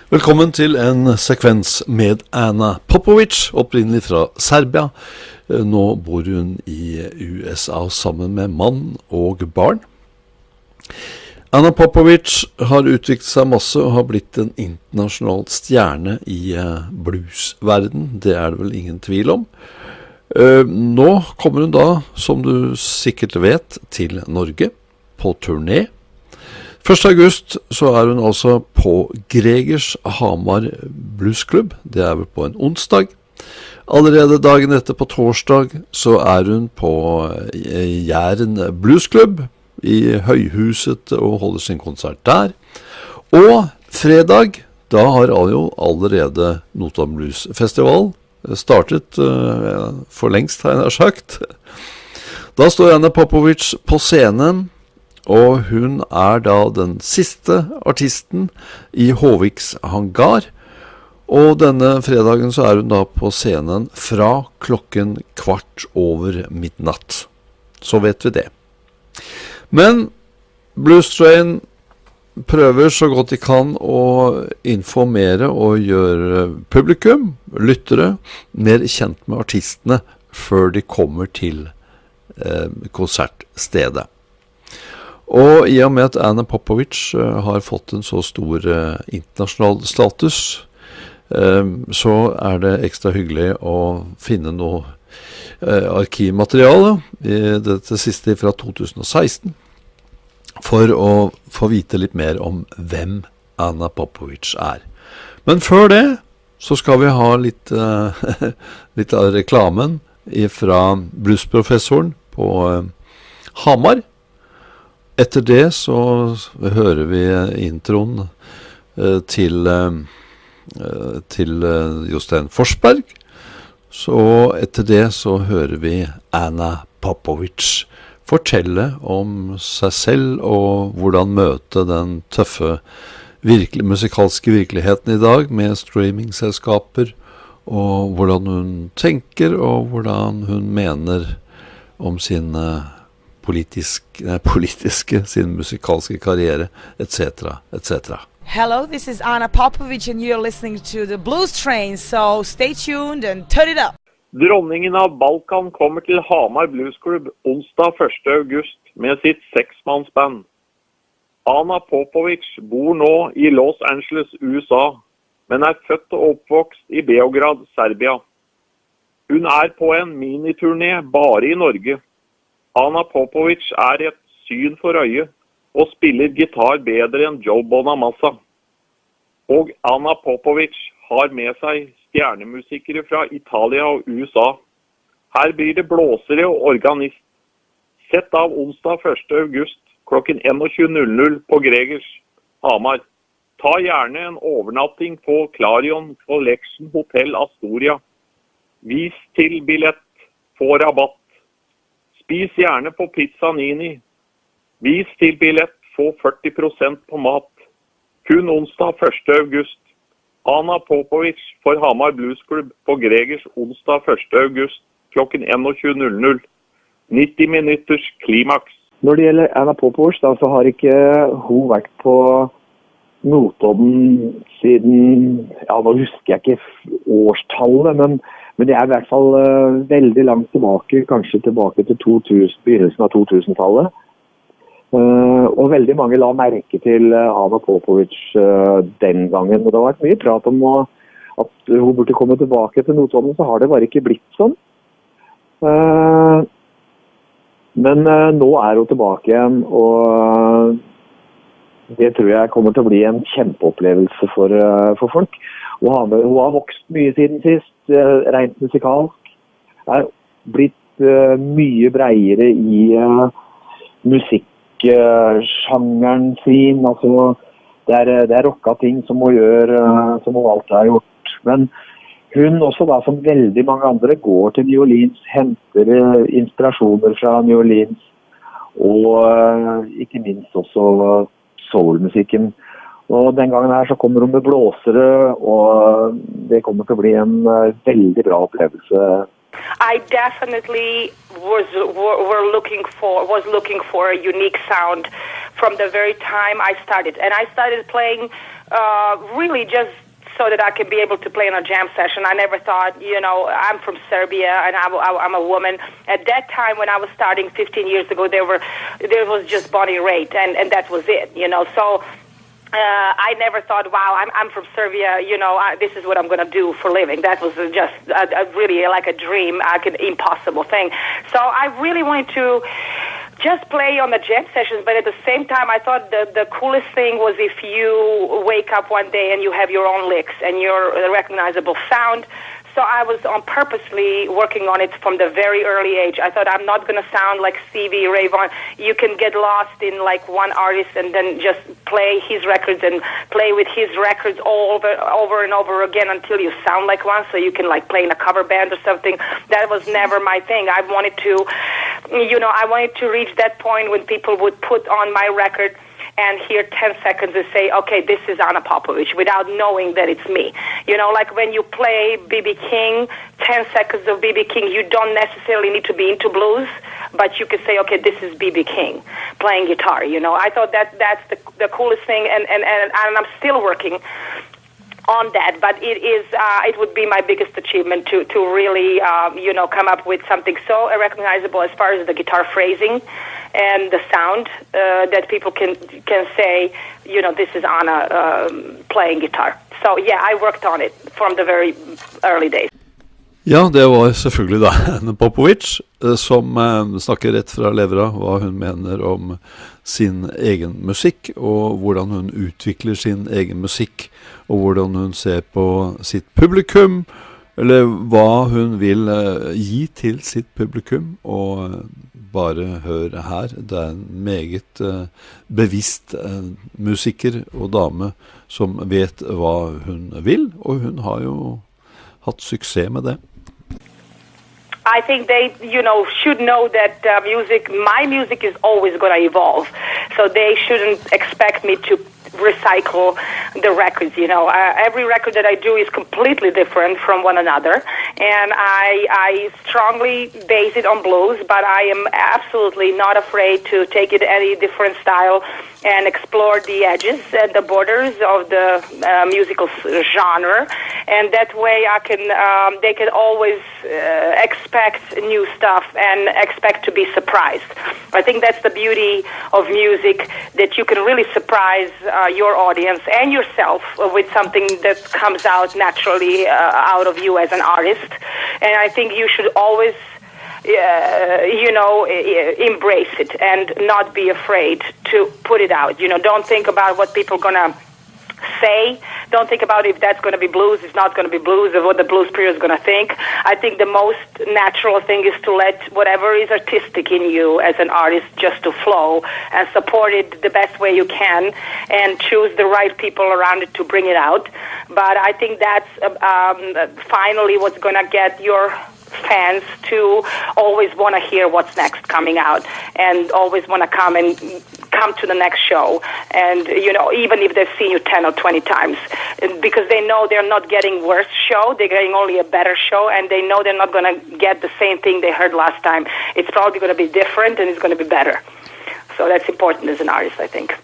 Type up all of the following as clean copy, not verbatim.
Velkommen til en sekvens med Anna Popovic, opprinnelig fra Serbia. Nå bor hun i USA sammen med mann og barn. Anna Popovic har utviklet seg masse og har blitt en internasjonal stjerne i bluesverden. Det er det vel ingen tvil om. Nå kommer hun da, som du sikkert vet, til Norge på turné. 1. august så er hun altså på Gregers Hamar bluesklubb. Det er vel på en onsdag. Allerede dagen etter på torsdag så er hun på Jæren bluesklubb i Høyhuset og holder sin konsert der. Og fredag, da har jo allerede Notodden Blues Festival startet for lengst, har jeg nær sagt. Da står Anna Popovic på scenen, og hun er da den siste artisten i Håviks hangar. Og denne fredagen så er hun da på scenen fra klokken 7:15. Så vet vi det. Men Blues Train prøver så godt de kan å informere og gjøre publikum, lyttere, mer kjent med artistene før de kommer til konsertstedet. Og i og med at Anna Popovic har fått en så stor internasjonal status, så er det ekstra hyggelig å finne noe arkivmateriale, dette siste fra 2016, for å få vite litt mer om hvem Anna Popovic er. Men før det så skal vi ha litt av reklamen fra bluesprofessoren på Hamar. Etter det så hører vi introen til Jostein Forsberg. Så etter det så hører vi Anna Popovic fortelle om seg selv og hvordan møte den tøffe musikalske virkeligheten i dag med streamingselskaper, og hvordan hun tenker og hvordan hun mener om sin sin musikalske karriere, etc., etc. Hello, this is Anna Popovic and you're listening to the Blues Train, so stay tuned and turn it up. Dronningen av Balkan kommer til Hamar Bluesklubb onsdag 1. august med sitt 6-mannsband. Anna Popovic bor nå i Los Angeles, USA, men er født og oppvokst i Beograd, Serbia. Hun er på en miniturné bare i Norge. Anna Popovic er et syn for øyet og spiller gitar bedre enn Joe Bonamassa. Og Anna Popovic har med seg stjernemusikere fra Italia og USA. Her blir det blåsere og organist. Sett av onsdag 1. august klokken 21:00 på Gregers Hamar. Ta gjerne en overnatting på Clarion Collection Hotel Astoria. Vis til billett, få rabatt. Spis gjerne på Pizza Nini. Vis til billett, få 40% på mat. Kun onsdag 1. august. Anna Popovic for Hamar Bluesklubb på Gregers onsdag 1. august klokken 21:00. 90 minutters klimaks. Når det gjelder Anna Popovic, da, så har ikke hun vært på Notodden siden, ja, nå husker jeg ikke årstallet, men det er i hvert fall veldig langt tilbake, kanskje tilbake til begynnelsen av 2000-tallet. Og veldig mange la merke til Anna Popovic den gangen. Og det har vært mye prat om at hun burde komme tilbake til Notodden, så har det bare ikke blitt sånn. Men nå er hun tilbake igjen, og det tror jeg kommer til å bli en kjempeopplevelse for folk. Hun har vokst mye siden sist, rent musikalsk. Er blitt mye breiere i musikksjangeren sin. Altså, det er rocka ting som hun gjør, som hun alltid har gjort. Men hun også, da, som veldig mange andre, går til New Orleans, henter inspirasjoner fra New Orleans, og ikke minst også soulmusikken. Og den gangen her så kommer hun med blåsere, og det kommer til å bli en veldig bra opplevelse I definitely was looking for a unique sound from the very time I started, and I started playing really just so that I could be able to play in a jam session. I never thought, I'm from Serbia and I'm a woman. At that time when I was starting 15 years ago, there was just Bonnie Raitt, and that was it, So I never thought, wow, I'm from Serbia, this is what I'm going to do for a living. That was just really like a dream, impossible thing. So I really wanted to just play on the jam sessions, but at the same time, I thought the coolest thing was if you wake up one day and you have your own licks and your recognizable sound. So I was purposely working on it from the very early age. I thought I'm not going to sound like Stevie Ray Vaughan. You can get lost in like one artist and then just play his records and play with his records over and over again until you sound like one, so you can like play in a cover band or something. That was never my thing. I wanted to reach that point when people would put on my record and hear 10 seconds and say, okay, this is Anna Popovic, without knowing that it's me. Like when you play B.B. King, 10 seconds of B.B. King, you don't necessarily need to be into blues, but you can say, okay, this is B.B. King playing guitar. I thought that's the coolest thing, and I'm still working on that, but it would be my biggest achievement to really come up with something so recognizable as far as the guitar phrasing and the sound that people can say, this is Anna playing guitar. So yeah, I worked on it from the very early days. Ja, det var selvfølgelig da Anna Popovic som snakker rett fra levra hva hun mener om sin egen musikk, og hvordan hun utvikler sin egen musikk, og hvordan hun ser på sitt publikum, eller hva hun vil gi til sitt publikum, og bare hør her, det en meget bevisst musiker og dame som vet hva hun vil, og hun har jo hatt suksess med det. I think they, should know that my music is always going to evolve. So they shouldn't expect me to recycle the records. Every record that I do is completely different from one another, and I strongly base it on blues, but I am absolutely not afraid to take it any different style and explore the edges and the borders of the musical genre, and that way they can always expect new stuff and expect to be surprised. I think that's the beauty of music, that you can really surprise your audience and yourself with something that comes out naturally out of you as an artist. And I think you should always embrace it and not be afraid to put it out. Don't think about what people are going to say. Don't think about if that's going to be blues, it's not going to be blues, or what the blues peer is going to think. I think the most natural thing is to let whatever is artistic in you as an artist just to flow and support it the best way you can and choose the right people around it to bring it out. But I think that's finally what's going to get your fans to always want to hear what's next coming out and always want to come to the next show, and even if they've seen you 10 or 20 times, because they know they're not getting worse show, they're getting only a better show, and they know they're not going to get the same thing they heard last time. It's probably going to be different and it's going to be better. So that's important as an artist, I think.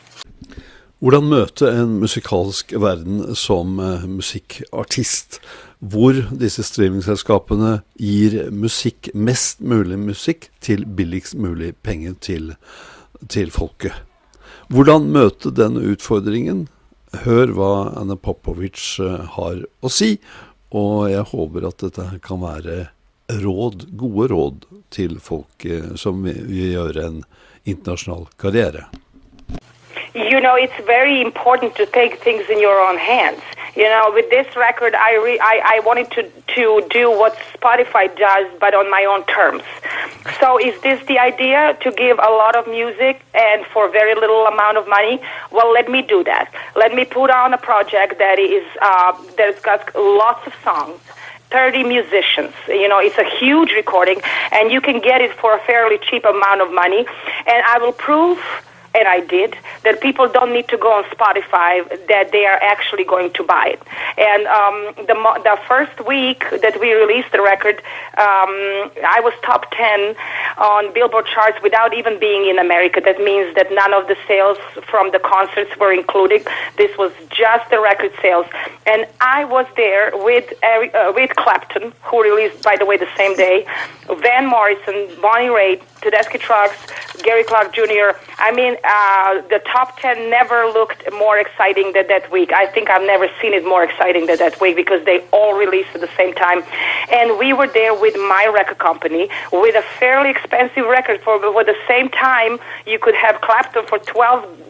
Hvordan møte en musikalsk verden som musikkartist, hvor disse streamingselskapene gir mest mulig musikk til billigst mulig penger til folket. Hvordan møte denne utfordringen? Hør hva Anna Popovic har å si, og jeg håper at dette kan være gode råd til folk som vil gjøre en internasjonal karriere. It's very important to take things in your own hands. With this record, I wanted to do what Spotify does, but on my own terms. So is this the idea, to give a lot of music and for very little amount of money? Well, let me do that. Let me put on a project that's got lots of songs, 30 musicians. It's a huge recording, and you can get it for a fairly cheap amount of money, and I will prove and I did, that people don't need to go on Spotify, that they are actually going to buy it. And the first week that we released the record, I was top 10 on Billboard charts without even being in America. That means that none of the sales from the concerts were included. This was just the record sales. And I was there with Clapton, who released, by the way, the same day, Van Morrison, Bonnie Raitt, Tedeschi Trucks, Gary Clark Jr. I mean, the top 10 never looked more exciting than that week. I think I've never seen it more exciting than that week because they all released at the same time. And we were there with my record company with a fairly expensive record. For the same time, you could have Clapton for $12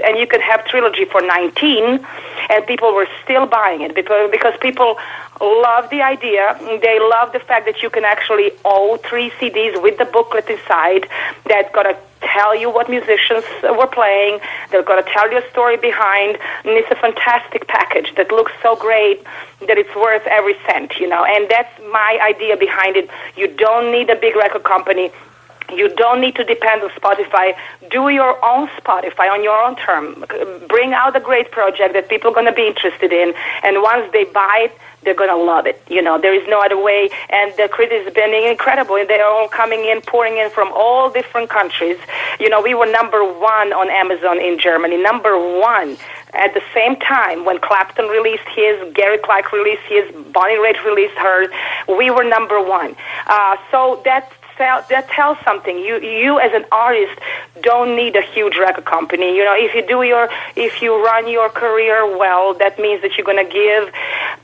and you could have Trilogy for $19, and people were still buying it because people love the idea. They love the fact that you can actually own 3 CDs with the booklet inside that's going to tell you what musicians were playing. They're going to tell you a story behind, and it's a fantastic package that looks so great that it's worth every cent, you know, and that's my idea behind it. You don't need a big record company. You don't need to depend on Spotify. Do your own Spotify on your own term. Bring out a great project that people are going to be interested in, and once they buy it, they're going to love it. You know, there is no other way, and the critics have been incredible. They're all coming in, pouring in from all different countries. You know, we were number 1 on Amazon in Germany, number 1. At the same time, when Clapton released his, Gary Clark released his, Bonnie Raitt released hers, we were number 1. So that tells something. You as an artist don't need a huge record company. You know, if you run your career well, that means that you're going to give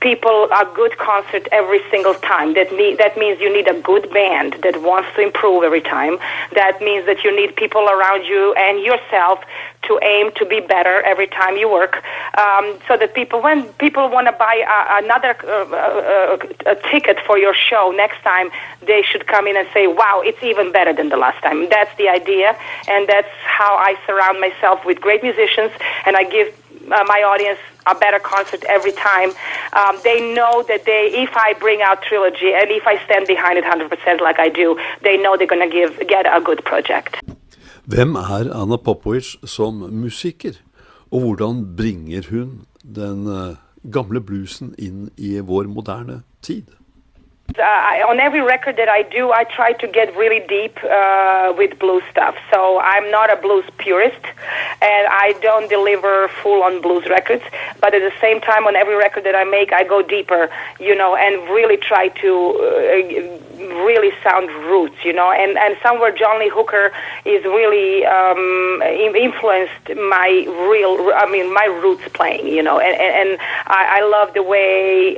people a good concert every single time. That means you need a good band that wants to improve every time. That means that you need people around you and yourself to aim to be better every time you work, so that when people want to buy another a ticket for your show next time, they should come in and say, wow, it's even better than the last time. That's the idea, and that's how I surround myself with great musicians, and I give my audience a better concert every time. They know that if I bring out Trilogy, and if I stand behind it 100% like I do, they know they're going to get a good project. Hvem Anna Popovic som musiker, og hvordan bringer hun den gamle bluesen inn I vår moderne tid? On every record that I do, I try to get really deep with blues stuff. So I'm not a blues purist, and I don't deliver full-on blues records. But at the same time, on every record that I make, I go deeper, you know, and really try to really sound roots, you know. And somewhere John Lee Hooker is really influenced my roots playing, you know. And I love the way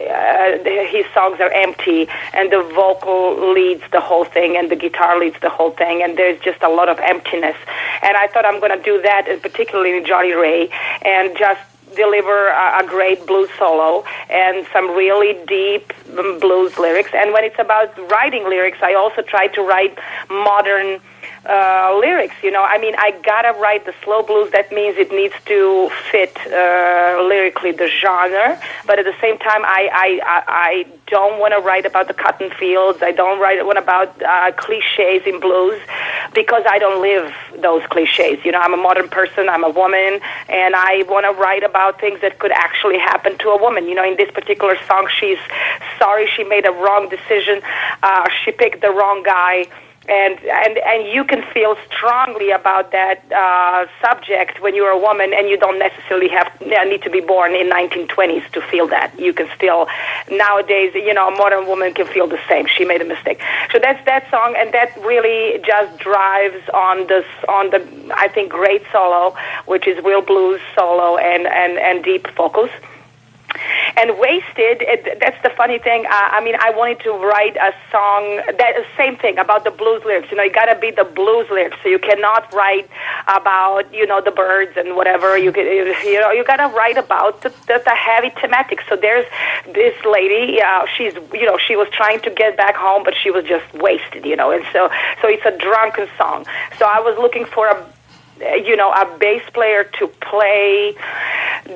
his songs are empty, and the vocal leads the whole thing, and the guitar leads the whole thing, and there's just a lot of emptiness. And I thought I'm going to do that, and particularly in Johnny Ray, and just deliver a great blues solo and some really deep blues lyrics. And when it's about writing lyrics, I also try to write modern lyrics, you know. I mean, I gotta write the slow blues. That means it needs to fit lyrically the genre, but at the same time, I don't want to write about the cotton fields. I don't want about cliches in blues, because I don't live those cliches. You know, I'm a modern person, I'm a woman, and I want to write about things that could actually happen to a woman. You know, in this particular song, she's sorry she made a wrong decision. She picked the wrong guy. And you can feel strongly about that subject when you're a woman, and you don't necessarily need to be born in 1920s to feel that. You can still, nowadays, you know, a modern woman can feel the same. She made a mistake. So that's that song, and that really just drives on the I think great solo, which is real blues solo and deep vocals. And Wasted, that's the funny thing. I mean, I wanted to write a song, same thing, about the blues lyrics. You know, you got to be the blues lyrics. So you cannot write about, you know, the birds and whatever. You got to write about the heavy thematic. So there's this lady, she was trying to get back home, but she was just wasted, you know. And so it's a drunken song. So I was looking for a bass player to play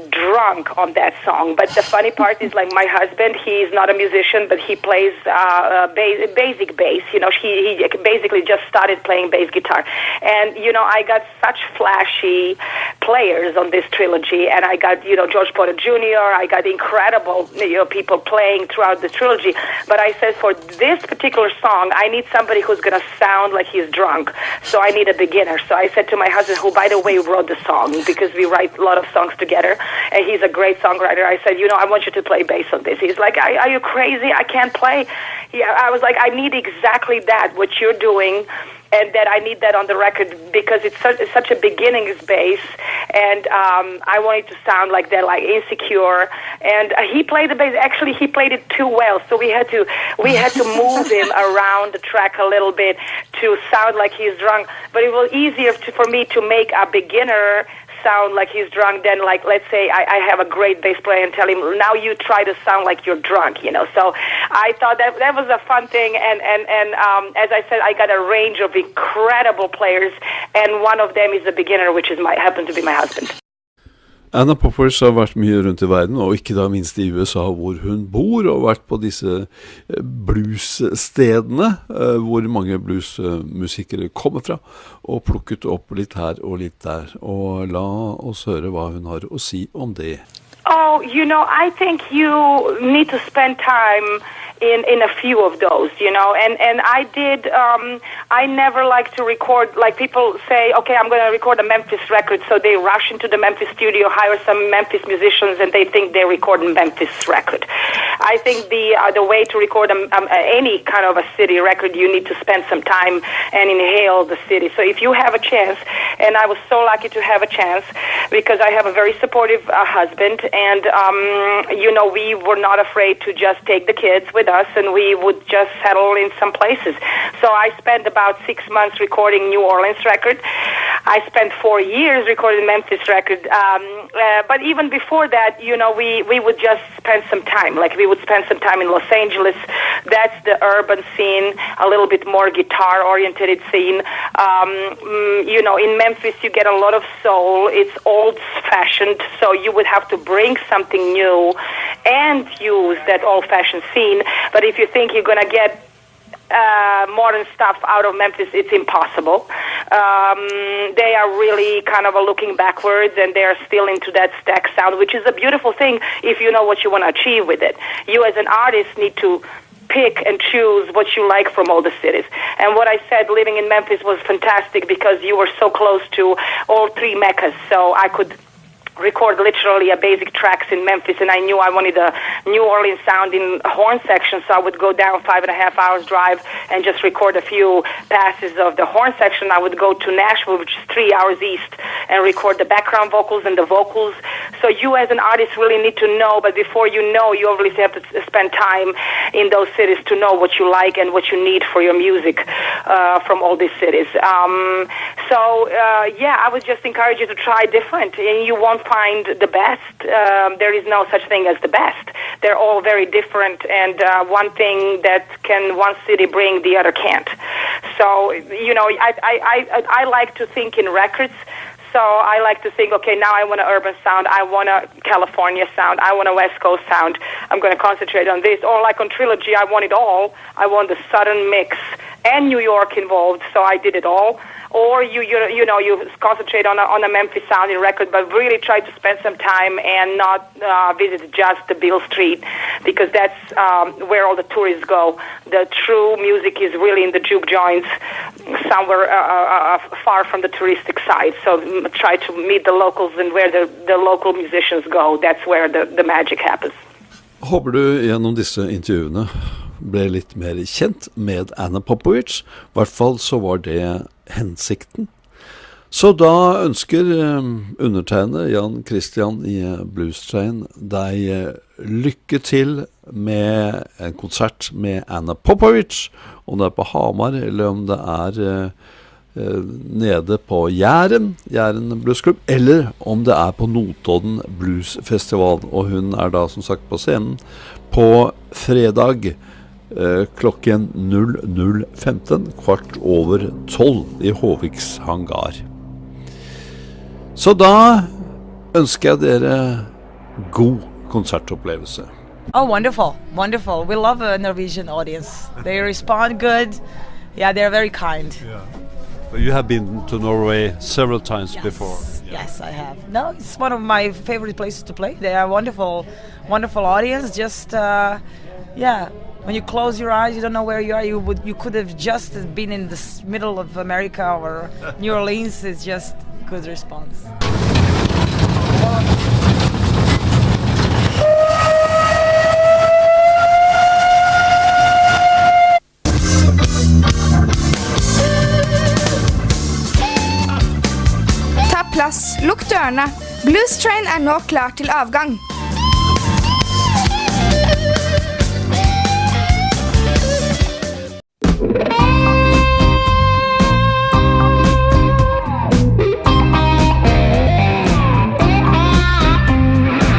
drunk on that song. But the funny part is, like, my husband, he's not a musician, but he plays basic bass. He basically just started playing bass guitar. And, I got such flashy players on this trilogy, and I got, George Porter Jr., I got incredible, people playing throughout the trilogy. But I said, for this particular song, I need somebody who's going to sound like he's drunk. So I need a beginner. So I said to my husband, who, by the way, wrote the song, because we write a lot of songs together, and he's a great songwriter. I said, I want you to play bass on this. He's like, are you crazy? I can't play. Yeah, I was like, I need exactly that, what you're doing, and that I need that on the record, because it's such a beginnings bass, and I want it to sound like that, like Insecure. And he played the bass. Actually, he played it too well, so we had to move him around the track a little bit to sound like he's drunk. But it was easier for me to make a beginner sound like he's drunk than, like, let's say I have a great bass player and tell him, now you try to sound like you're drunk, So I thought that was a fun thing, and as I said, I got a range of incredible players, and one of them is a beginner, which happened to be my husband. Anna Popovic har vært mye rundt I verden, og ikke da minst I USA hvor hun bor, og vært på disse bluesstedene, hvor mange bluesmusikere kommer fra, og plukket opp litt her og litt der. Og la oss høre hva hun har å si om det. Oh, I think you need to spend time in a few of those, and I did, I never like to record, like people say, okay, I'm going to record a Memphis record, so they rush into the Memphis studio, hire some Memphis musicians, and they think they record a Memphis record. I think the way to record any kind of a city record, you need to spend some time and inhale the city. So if you have a chance, and I was so lucky to have a chance, because I have a very supportive husband, and, we were not afraid to just take the kids with us, and we would just settle in some places. So I spent about 6 months recording New Orleans record. I spent 4 years recording Memphis record. But even before that, we would just spend some time. Like, we would spend some time in Los Angeles. That's the urban scene, a little bit more guitar-oriented scene. In Memphis, you get a lot of soul. It's old-fashioned, so you would have to bring something new and use that old-fashioned scene. But if you think you're going to get modern stuff out of Memphis, it's impossible. They are really kind of looking backwards, and they are still into that stack sound, which is a beautiful thing if you know what you want to achieve with it. You as an artist need to pick and choose what you like from all the cities. And what I said, living in Memphis was fantastic, because you were so close to all three meccas, so I could record literally a basic tracks in Memphis, and I knew I wanted a New Orleans sound in horn section, so I would go down 5.5 hours drive and just record a few passes of the horn section. I would go to Nashville, which is 3 hours east, and record the background vocals and the vocals. So you as an artist really need to know, but before you know, you obviously have to spend time in those cities to know what you like and what you need for your music from all these cities. I would just encourage you to try different, and you won't find the best. There is no such thing as the best. They're all very different, and one thing that can one city bring, the other can't. So, I like to think in records. So I like to think, okay, now I want an urban sound, I want a California sound, I want a West Coast sound, I'm going to concentrate on this. Or like on Trilogy, I want it all. I want the Southern mix and New York involved, so I did it all. Or you concentrate on a Memphis sounding record, but really try to spend some time and not visit just the Beale Street, because that's where all the tourists go. The true music is really in the juke joints, somewhere far from the touristic side. So try to meet the locals, and where the local musicians go, that's where the magic happens. Håper du gjennom disse intervjuene ble litt mer kjent med Anna Popovic. I hvert fall så var det hensikten. Så da ønsker undertegnede Jan Christian I Blues Train deg lykke til med en konsert med Anna Popovic, om det på Hamar eller om det nede på Jæren Bluesklubb, eller om det på Notodden Blues Festival, og hun da som sagt på scenen på fredag klokken 00:15, 11:15 I Håviks hangar. Så da ønsker jeg dere god konsertopplevelse. Oh, wonderful, wonderful. We love a Norwegian audience. They respond good. Yeah, they're very kind. But you have been to Norway several times before. Yes, I have. No, it's one of my favorite places to play. They are wonderful, wonderful audience. Just, when you close your eyes, you don't know where you are. You could have just been in the middle of America or New Orleans. It's just good response. Plass, lukk dørene. Blues Train nå klar til avgang.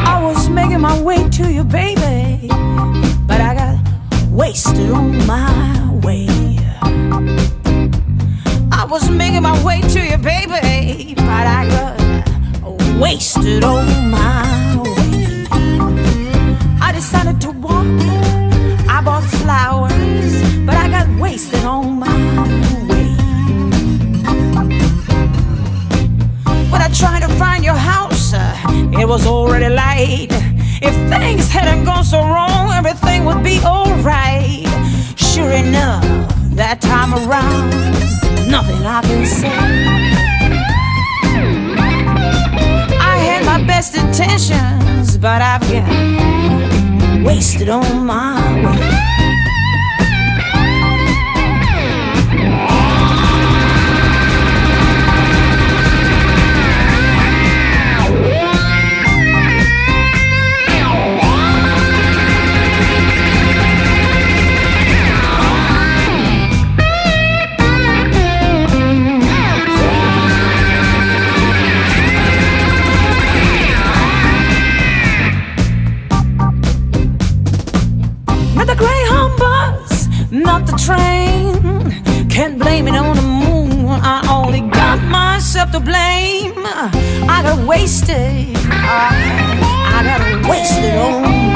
I was making my way to you, baby, but I got wasted on my way. I was making my way to you, baby, but I got wasted on my way. I decided to walk, I bought flowers, but I got wasted on my way. When I tried to find your house, it was already late. If things hadn't gone so wrong, everything would be alright. Sure enough, that time around, nothing I can say. I had my best intentions, but I've got wasted on my way. Not the train, can't blame it on the moon. I only got myself to blame. I got wasted, I got wasted on